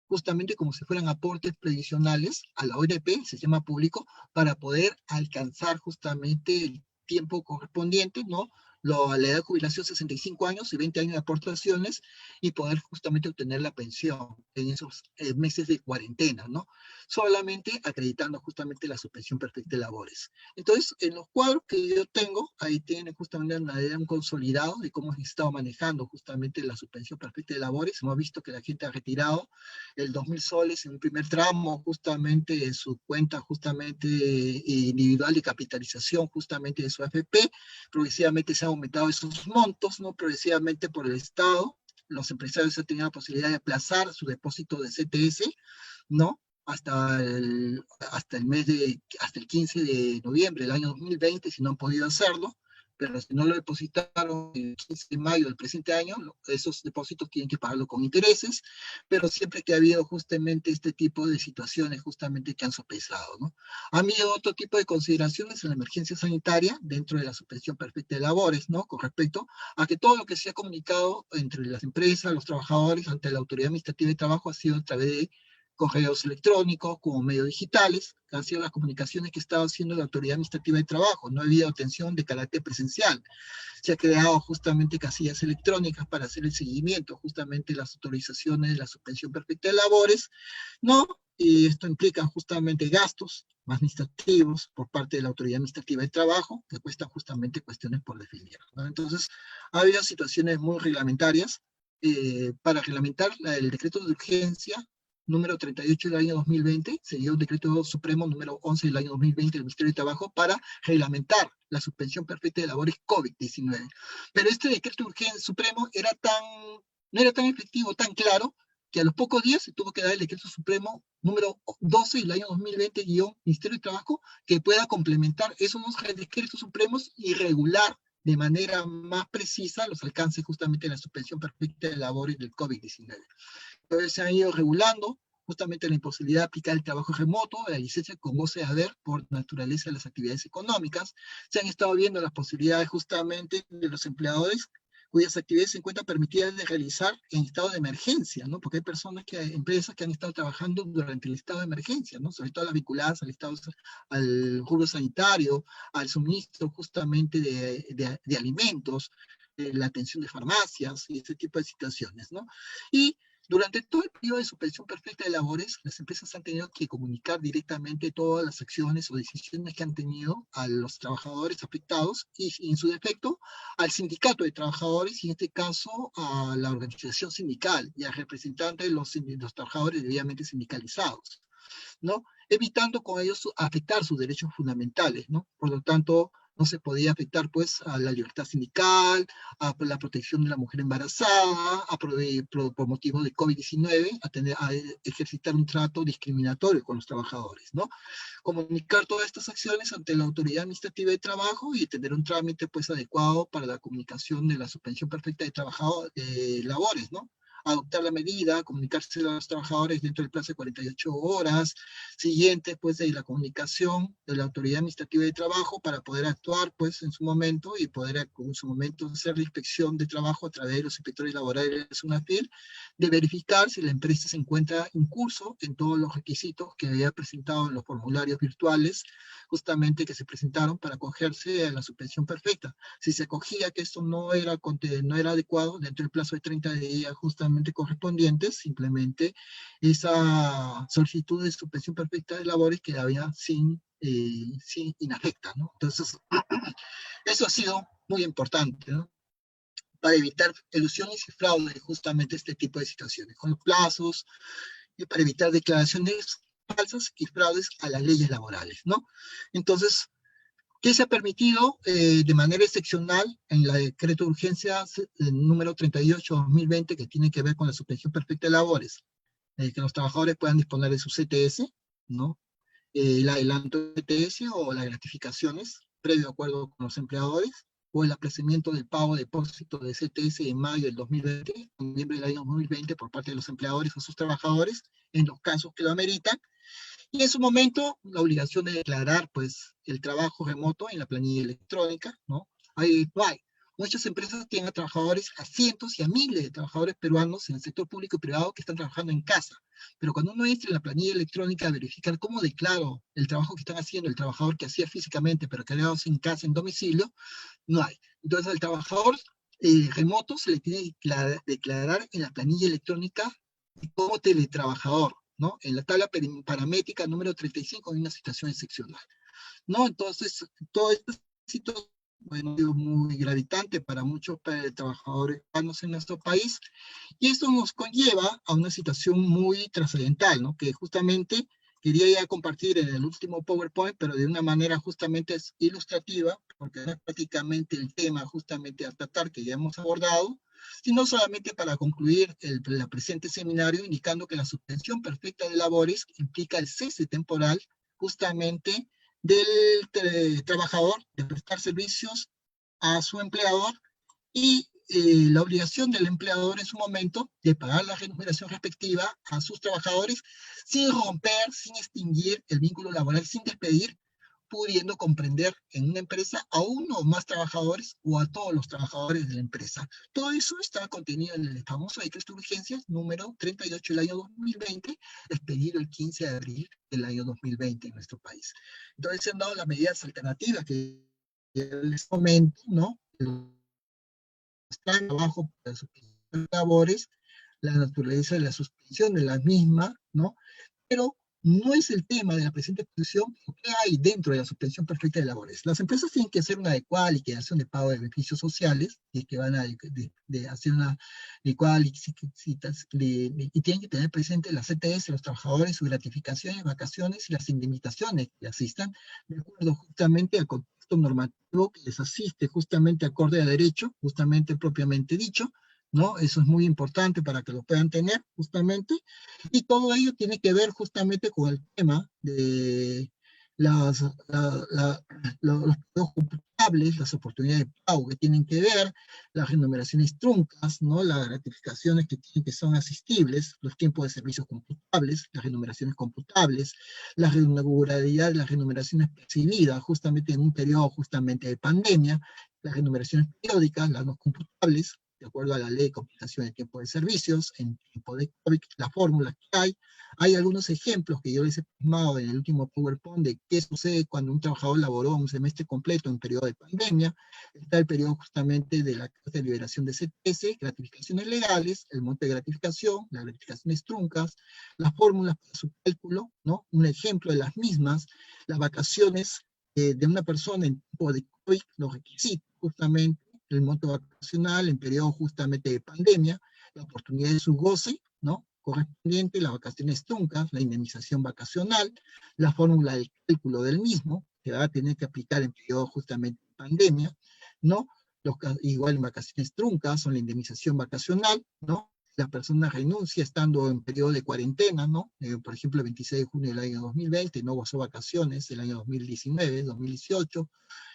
justamente como si fueran aportes previsionales a la ONP, el sistema público, para poder alcanzar justamente el tiempo correspondiente, ¿no? La edad de jubilación, 65 años y 20 años de aportaciones, y poder justamente obtener la pensión en esos meses de cuarentena, ¿no? Solamente acreditando justamente la suspensión perfecta de labores. Entonces, en los cuadros que yo tengo, ahí tienen justamente una idea, un consolidado de cómo he estado manejando justamente la suspensión perfecta de labores. Hemos visto que la gente ha retirado el 2.000 soles en un primer tramo, justamente en su cuenta justamente individual de capitalización justamente de su AFP. Progresivamente se han aumentado esos montos, ¿no? Progresivamente por el Estado. Los empresarios han tenido la posibilidad de aplazar su depósito de CTS, ¿no? Hasta el 15 de noviembre del año 2020, si no han podido hacerlo, pero si no lo depositaron el 15 de mayo del presente año, esos depósitos tienen que pagarlo con intereses, pero siempre que ha habido justamente este tipo de situaciones justamente que han sopesado, ¿no? Ha habido otro tipo de consideraciones en la emergencia sanitaria dentro de la suspensión perfecta de labores, ¿no? Con respecto a que todo lo que se ha comunicado entre las empresas, los trabajadores, ante la Autoridad Administrativa de Trabajo ha sido a través de correos electrónicos, como medios digitales, que han sido las comunicaciones que estaba haciendo la Autoridad Administrativa de Trabajo. No ha habido atención de carácter presencial. Se ha creado justamente casillas electrónicas para hacer el seguimiento, justamente las autorizaciones de la suspensión perfecta de labores, ¿no? Y esto implica justamente gastos administrativos por parte de la Autoridad Administrativa de Trabajo, que cuestan justamente cuestiones por definir, ¿no? Entonces, ha habido situaciones muy reglamentarias. Para reglamentar el decreto de urgencia número 38 del año 2020, se dio un decreto supremo número 11 del año 2020 del Ministerio de Trabajo para reglamentar la suspensión perfecta de labores COVID-19. Pero este decreto de urgencia supremo no era tan efectivo, tan claro, que a los pocos días se tuvo que dar el decreto supremo número 12 del año 2020, Ministerio de Trabajo, que pueda complementar esos decretos supremos y regular de manera más precisa los alcances justamente de la suspensión perfecta de labores del COVID-19. Entonces se han ido regulando justamente la imposibilidad de aplicar el trabajo remoto, la licencia con goce de haber por naturaleza de las actividades económicas. Se han estado viendo las posibilidades justamente de los empleadores cuyas actividades se encuentran permitidas de realizar en estado de emergencia, ¿no? Porque hay empresas que han estado trabajando durante el estado de emergencia, ¿no? Sobre todo las vinculadas al rubro sanitario, al suministro justamente de alimentos, la atención de farmacias y ese tipo de situaciones, ¿no? Y Durante todo el periodo de suspensión perfecta de labores, las empresas han tenido que comunicar directamente todas las acciones o decisiones que han tenido a los trabajadores afectados y en su defecto, al sindicato de trabajadores y en este caso a la organización sindical y al representante de los trabajadores debidamente sindicalizados, ¿no? Evitando con ellos afectar sus derechos fundamentales, ¿no? Por lo tanto, no se podía afectar pues a la libertad sindical, a la protección de la mujer embarazada, por motivo de COVID-19, a ejercitar un trato discriminatorio con los trabajadores, ¿no? Comunicar todas estas acciones ante la autoridad administrativa de trabajo y tener un trámite pues adecuado para la comunicación de la suspensión perfecta de trabajo de labores, ¿no? Adoptar la medida, comunicarse a los trabajadores dentro del plazo de 48 horas, siguiente pues de la comunicación de la autoridad administrativa de trabajo para poder actuar pues en su momento y poder en su momento hacer la inspección de trabajo a través de los inspectores laborales de SUNAFIL, de verificar si la empresa se encuentra en curso en todos los requisitos que había presentado en los formularios virtuales justamente que se presentaron para acogerse a la suspensión perfecta. Si se acogía que esto no era adecuado dentro del plazo de 30 días justamente correspondientes, simplemente esa solicitud de suspensión perfecta de labores quedaba sin inafecta, ¿no? Entonces, eso ha sido muy importante, ¿no? Para evitar ilusiones y fraudes justamente este tipo de situaciones, con los plazos, y para evitar declaraciones falsas y fraudes a las leyes laborales, ¿no? Entonces, ¿qué se ha permitido de manera excepcional en la decreto de urgencia número 38/2020 que tiene que ver con la suspensión perfecta de labores? Que los trabajadores puedan disponer de su CTS, ¿no? El adelanto de CTS o las gratificaciones previo acuerdo con los empleadores, o el aplazamiento del pago de depósito de CTS en mayo del 2020, noviembre del año 2020 por parte de los empleadores o sus trabajadores, en los casos que lo ameritan, y en su momento la obligación de declarar pues el trabajo remoto en la planilla electrónica, ¿no? Ahí no hay. Muchas empresas tienen a trabajadores, a cientos y a miles de trabajadores peruanos en el sector público y privado que están trabajando en casa. Pero cuando uno entra en la planilla electrónica a verificar cómo declaro el trabajo que están haciendo el trabajador que hacía físicamente, pero que quedado en casa, en domicilio, no hay. Entonces al trabajador remoto se le tiene que declarar en la planilla electrónica como teletrabajador, ¿no? En la tabla paramétrica número 35 hay una situación excepcional, ¿no? Entonces, todo esto es bueno, muy gravitante para muchos trabajadores en nuestro país, y esto nos conlleva a una situación muy trascendental, ¿no? Que justamente quería ya compartir en el último PowerPoint, pero de una manera justamente es ilustrativa, porque no es prácticamente el tema justamente a tratar que ya hemos abordado, sino solamente para concluir el presente seminario, indicando que la suspensión perfecta de labores implica el cese temporal justamente del trabajador de prestar servicios a su empleador y la obligación del empleador en su momento de pagar la remuneración respectiva a sus trabajadores sin romper, sin extinguir el vínculo laboral, sin despedir, pudiendo comprender en una empresa a uno o más trabajadores o a todos los trabajadores de la empresa. Todo eso está contenido en el famoso decreto de urgencias número 38 del año 2020, expedido el 15 de abril del año 2020 en nuestro país. Entonces se han dado las medidas alternativas que en este momento, ¿no? Está en trabajo para suspensión de labores, la naturaleza de la suspensión de la misma, ¿no? Pero no es el tema de la presente exposición qué hay dentro de la suspensión perfecta de labores. Las empresas tienen que hacer una adecuada liquidación de pago de beneficios sociales, y que van a hacer una adecuada y tienen que tener presente la CTS, los trabajadores, sus gratificaciones, vacaciones y las indemnizaciones que asistan, de acuerdo justamente al contexto normativo que les asiste justamente acorde a derecho, justamente propiamente dicho, ¿no? Eso es muy importante para que lo puedan tener justamente, y todo ello tiene que ver justamente con el tema de las, los pagos computables, las oportunidades de pago que tienen que ver, las remuneraciones truncas, ¿no? Las gratificaciones que son asistibles, los tiempos de servicios computables, las remuneraciones computables, la regularidad de las remuneraciones percibidas justamente en un periodo justamente de pandemia, las remuneraciones periódicas, las no computables, de acuerdo a la ley de compensación de tiempo de servicios, en tiempo de COVID, las fórmulas que hay algunos ejemplos que yo les he plasmado en el último PowerPoint de qué sucede cuando un trabajador laboró un semestre completo en periodo de pandemia. Está el periodo justamente de la carta de liberación de CTS, gratificaciones legales, el monte de gratificación, las gratificaciones truncas, las fórmulas para su cálculo, ¿no? Un ejemplo de las mismas, las vacaciones de una persona en tiempo de COVID, los requisitos justamente, el monto vacacional en periodo justamente de pandemia, la oportunidad de su goce, ¿no? Correspondiente, las vacaciones truncas, la indemnización vacacional, la fórmula del cálculo del mismo, que va a tener que aplicar en periodo justamente de pandemia, ¿no? Igual en vacaciones truncas, o la indemnización vacacional, ¿no? La persona renuncia estando en periodo de cuarentena, ¿no? Por ejemplo, el 26 de junio del año 2020, no gozó vacaciones el año 2019, 2018,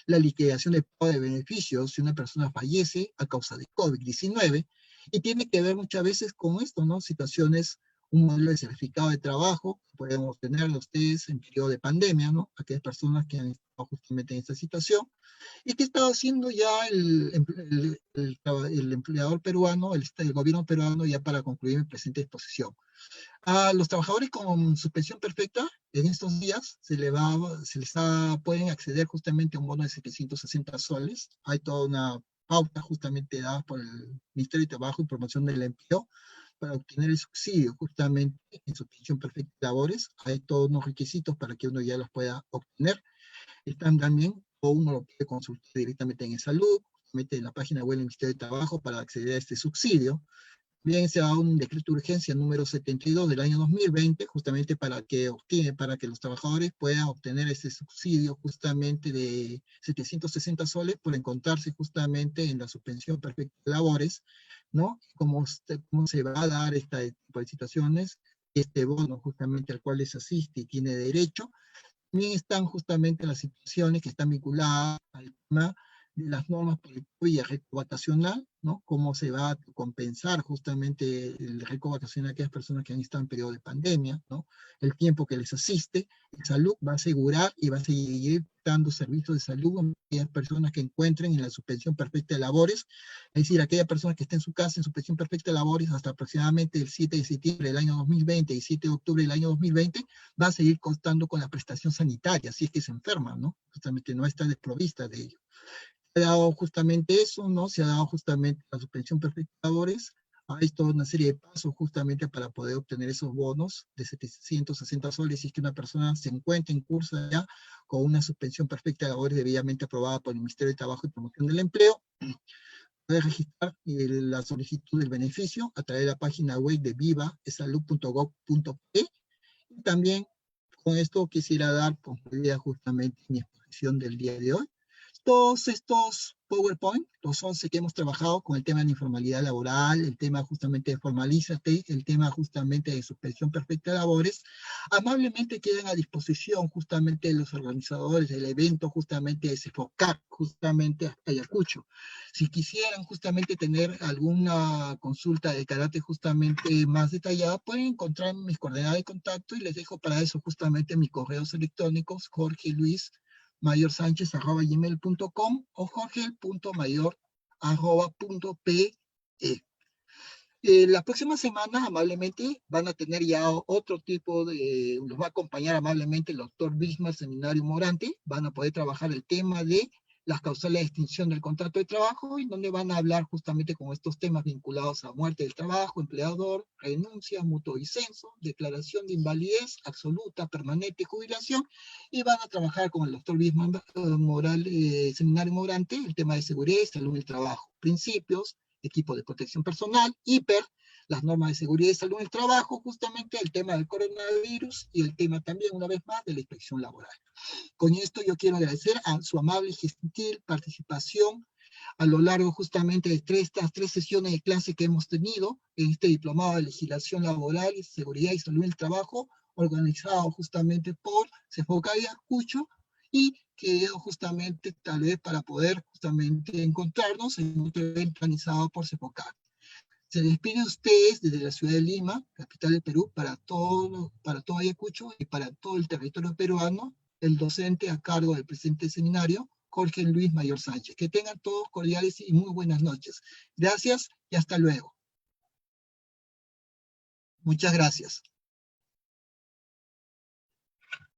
la liquidación de pago de beneficios si una persona fallece a causa de COVID-19, y tiene que ver muchas veces con esto, ¿no? Situaciones, un modelo de certificado de trabajo, podemos tener ustedes en periodo de pandemia, ¿no? Aquellas personas que han estado justamente en esta situación, y que está haciendo ya el empleador peruano, el gobierno peruano, ya para concluir mi presente exposición. A los trabajadores con suspensión perfecta, en estos días pueden acceder justamente a un bono de 760 soles. Hay toda una pauta justamente dada por el Ministerio de Trabajo y Promoción del Empleo para obtener el subsidio justamente en suspensión perfecta de labores. Hay todos unos requisitos para que uno ya los pueda obtener. Están también, o uno lo puede consultar directamente en Salud, justamente en la página web del Ministerio de Trabajo para acceder a este subsidio. Bien, se ha dado un decreto de urgencia número 72 del año 2020, justamente para que los trabajadores puedan obtener ese subsidio justamente de 760 soles por encontrarse justamente en la suspensión perfecta de labores, ¿no? Cómo se va a dar este tipo de situaciones, este bono justamente al cual les asiste y tiene derecho. También están justamente las situaciones que están vinculadas al tema de las normas por el COVID y el récord vacacional, ¿no? Cómo se va a compensar justamente el récord vacacional a aquellas personas que han estado en periodo de pandemia, ¿no? El tiempo que les asiste, el salud va a asegurar y va a seguir dando servicios de salud a aquellas personas que encuentren en la suspensión perfecta de labores, es decir, aquella persona que esté en su casa en suspensión perfecta de labores hasta aproximadamente el 7 de septiembre del año 2020 y 7 de octubre del año 2020, va a seguir contando con la prestación sanitaria, si es que se enferma, ¿no? Justamente no está desprovista de ello. Se ha dado justamente eso, ¿no? Se ha dado justamente la suspensión perfecta de labores. Hay toda una serie de pasos justamente para poder obtener esos bonos de 760 soles si es que una persona se encuentra en curso ya con una suspensión perfecta de labores debidamente aprobada por el Ministerio de Trabajo y Promoción del Empleo. Puede registrar la solicitud del beneficio a través de la página web de vivasalud.gov.pe. Y también con esto quisiera dar concluida justamente mi exposición del día de hoy. Todos estos PowerPoint, los 11 que hemos trabajado con el tema de la informalidad laboral, el tema justamente de formalízate, el tema justamente de suspensión perfecta de labores, amablemente quedan a disposición justamente de los organizadores del evento, justamente de Cefocar, justamente Ayacucho. Si quisieran justamente tener alguna consulta de carácter justamente más detallada, pueden encontrar mis coordenadas de contacto y les dejo para eso justamente mis correos electrónicos, jorgeluis.mayorsanchez@gmail.com o jorge.mayor@.pe. La próxima semana, amablemente, van a tener ya otro tipo los va a acompañar amablemente el doctor Bismar Seminario Morante, van a poder trabajar el tema de las causales de extinción del contrato de trabajo, y donde van a hablar justamente con estos temas vinculados a muerte del trabajo, empleador, renuncia, mutuo disenso, declaración de invalidez absoluta, permanente, jubilación, y van a trabajar con el doctor Bismar Seminario Morante el tema de seguridad y salud en el trabajo, principios, equipo de protección personal, hiper, las normas de seguridad y salud en el trabajo, justamente el tema del coronavirus y el tema también, una vez más, de la inspección laboral. Con esto yo quiero agradecer a su amable y gentil participación a lo largo justamente de estas tres sesiones de clase que hemos tenido en este diplomado de legislación laboral, seguridad y salud en el trabajo, organizado justamente por Cefocar Ayacucho, y que justamente tal vez para poder justamente encontrarnos en un evento organizado por Cefocar. Se despide ustedes desde la ciudad de Lima, capital del Perú, para todo Ayacucho y para todo el territorio peruano, el docente a cargo del presente seminario, Jorge Luis Mayor Sánchez. Que tengan todos cordiales y muy buenas noches. Gracias y hasta luego. Muchas gracias.